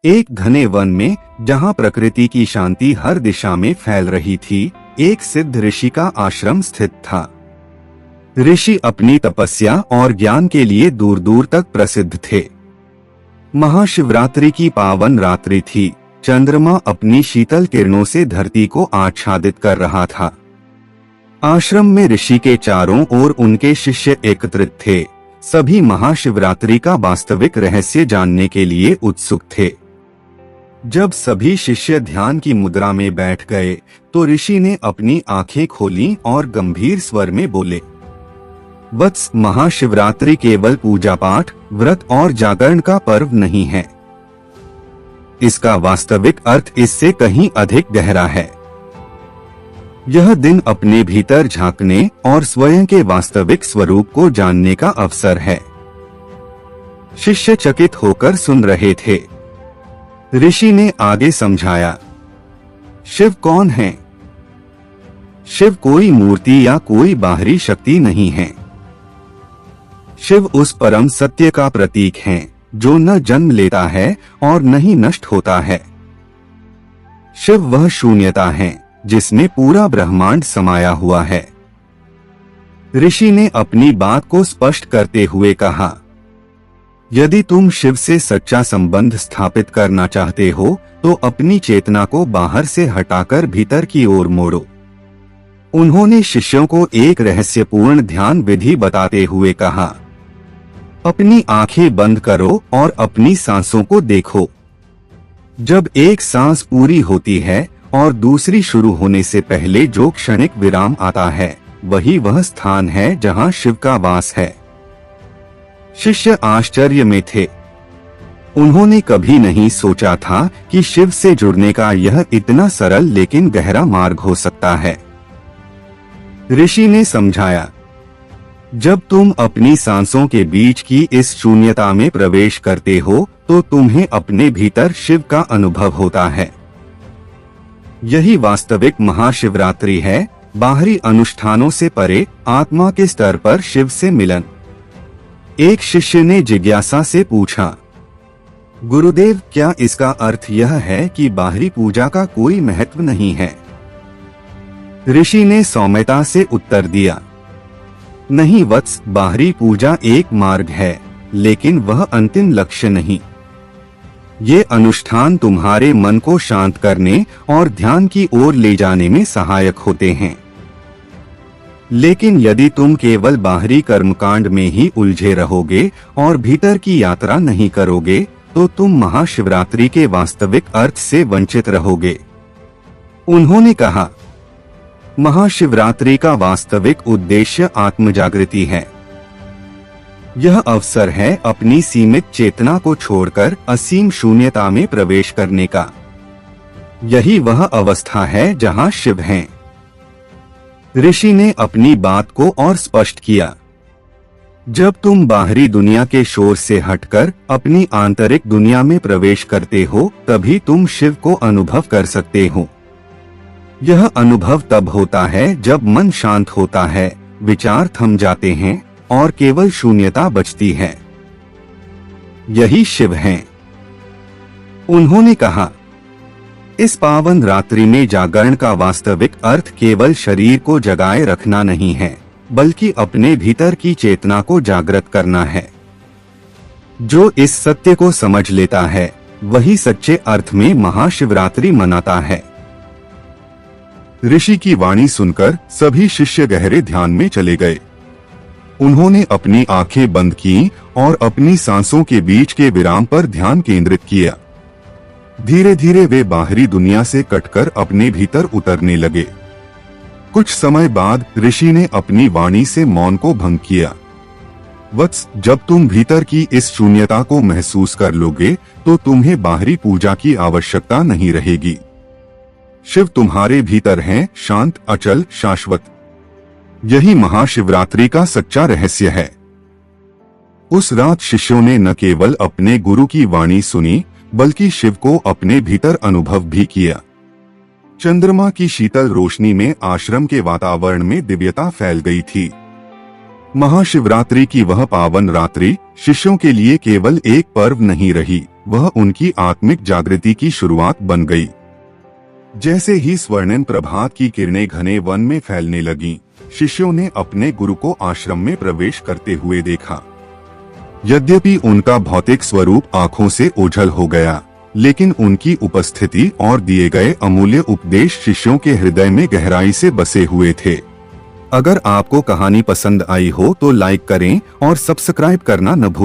एक घने वन में, जहाँ प्रकृति की शांति हर दिशा में फैल रही थी, एक सिद्ध ऋषि का आश्रम स्थित था। ऋषि अपनी तपस्या और ज्ञान के लिए दूर दूर तक प्रसिद्ध थे। महाशिवरात्रि की पावन रात्रि थी। चंद्रमा अपनी शीतल किरणों से धरती को आच्छादित कर रहा था। आश्रम में ऋषि के चारों ओर उनके शिष्य एकत्रित थे। सभी महाशिवरात्रि का वास्तविक रहस्य जानने के लिए उत्सुक थे। जब सभी शिष्य ध्यान की मुद्रा में बैठ गए तो ऋषि ने अपनी आंखें खोलीं और गंभीर स्वर में बोले, वत्स, महाशिवरात्रि केवल पूजा पाठ, व्रत और जागरण का पर्व नहीं है। इसका वास्तविक अर्थ इससे कहीं अधिक गहरा है। यह दिन अपने भीतर झांकने और स्वयं के वास्तविक स्वरूप को जानने का अवसर है। शिष्य चकित होकर सुन रहे थे। ऋषि ने आगे समझाया, शिव कौन है? शिव कोई मूर्ति या कोई बाहरी शक्ति नहीं है। शिव उस परम सत्य का प्रतीक है जो न जन्म लेता है और न ही नष्ट होता है। शिव वह शून्यता है जिसमें पूरा ब्रह्मांड समाया हुआ है। ऋषि ने अपनी बात को स्पष्ट करते हुए कहा, यदि तुम शिव से सच्चा संबंध स्थापित करना चाहते हो तो अपनी चेतना को बाहर से हटाकर भीतर की ओर मोड़ो। उन्होंने शिष्यों को एक रहस्यपूर्ण ध्यान विधि बताते हुए कहा, अपनी आंखें बंद करो और अपनी सांसों को देखो। जब एक सांस पूरी होती है और दूसरी शुरू होने से पहले जो क्षणिक विराम आता है, वही वह स्थान है जहां शिव का वास है। शिष्य आश्चर्य में थे। उन्होंने कभी नहीं सोचा था कि शिव से जुड़ने का यह इतना सरल लेकिन गहरा मार्ग हो सकता है। ऋषि ने समझाया, जब तुम अपनी सांसों के बीच की इस शून्यता में प्रवेश करते हो तो तुम्हें अपने भीतर शिव का अनुभव होता है। यही वास्तविक महाशिवरात्रि है, बाहरी अनुष्ठानों से परे आत्मा के स्तर पर शिव से मिलन। एक शिष्य ने जिज्ञासा से पूछा, गुरुदेव, क्या इसका अर्थ यह है कि बाहरी पूजा का कोई महत्व नहीं है? ऋषि ने सौम्यता से उत्तर दिया, नहीं वत्स, बाहरी पूजा एक मार्ग है, लेकिन वह अंतिम लक्ष्य नहीं। ये अनुष्ठान तुम्हारे मन को शांत करने और ध्यान की ओर ले जाने में सहायक होते हैं। लेकिन यदि तुम केवल बाहरी कर्मकांड में ही उलझे रहोगे और भीतर की यात्रा नहीं करोगे तो तुम महाशिवरात्रि के वास्तविक अर्थ से वंचित रहोगे। उन्होंने कहा, महाशिवरात्रि का वास्तविक उद्देश्य आत्मजागृति है। यह अवसर है अपनी सीमित चेतना को छोड़कर असीम शून्यता में प्रवेश करने का। यही वह अवस्था है जहां शिव हैं। ऋषि ने अपनी बात को और स्पष्ट किया, जब तुम बाहरी दुनिया के शोर से हटकर अपनी आंतरिक दुनिया में प्रवेश करते हो तभी तुम शिव को अनुभव कर सकते हो। यह अनुभव तब होता है जब मन शांत होता है, विचार थम जाते हैं और केवल शून्यता बचती है। यही शिव हैं। उन्होंने कहा, इस पावन रात्रि में जागरण का वास्तविक अर्थ केवल शरीर को जगाए रखना नहीं है, बल्कि अपने भीतर की चेतना को जागृत करना है। जो इस सत्य को समझ लेता है वही सच्चे अर्थ में महाशिवरात्रि मनाता है। ऋषि की वाणी सुनकर सभी शिष्य गहरे ध्यान में चले गए। उन्होंने अपनी आंखें बंद की और अपनी सांसों के बीच के विराम पर ध्यान केंद्रित किया। धीरे धीरे वे बाहरी दुनिया से कटकर अपने भीतर उतरने लगे। कुछ समय बाद ऋषि ने अपनी वाणी से मौन को भंग किया। वत्स, जब तुम भीतर की इस शून्यता को महसूस कर लोगे तो तुम्हें बाहरी पूजा की आवश्यकता नहीं रहेगी। शिव तुम्हारे भीतर हैं, शांत, अचल, शाश्वत। यही महाशिवरात्रि का सच्चा रहस्य है। उस रात शिष्यों ने न केवल अपने गुरु की वाणी सुनी बल्कि शिव को अपने भीतर अनुभव भी किया। चंद्रमा की शीतल रोशनी में आश्रम के वातावरण में दिव्यता फैल गई थी। महाशिवरात्रि की वह पावन रात्रि शिष्यों के लिए केवल एक पर्व नहीं रही, वह उनकी आत्मिक जागृति की शुरुआत बन गई। जैसे ही स्वर्णिम प्रभात की किरणें घने वन में फैलने लगीं, शिष्यों ने अपने गुरु को आश्रम में प्रवेश करते हुए देखा। यद्यपि उनका भौतिक स्वरूप आंखों से ओझल हो गया, लेकिन उनकी उपस्थिति और दिए गए अमूल्य उपदेश शिष्यों के हृदय में गहराई से बसे हुए थे। अगर आपको कहानी पसंद आई हो तो लाइक करें और सब्सक्राइब करना न भूलें।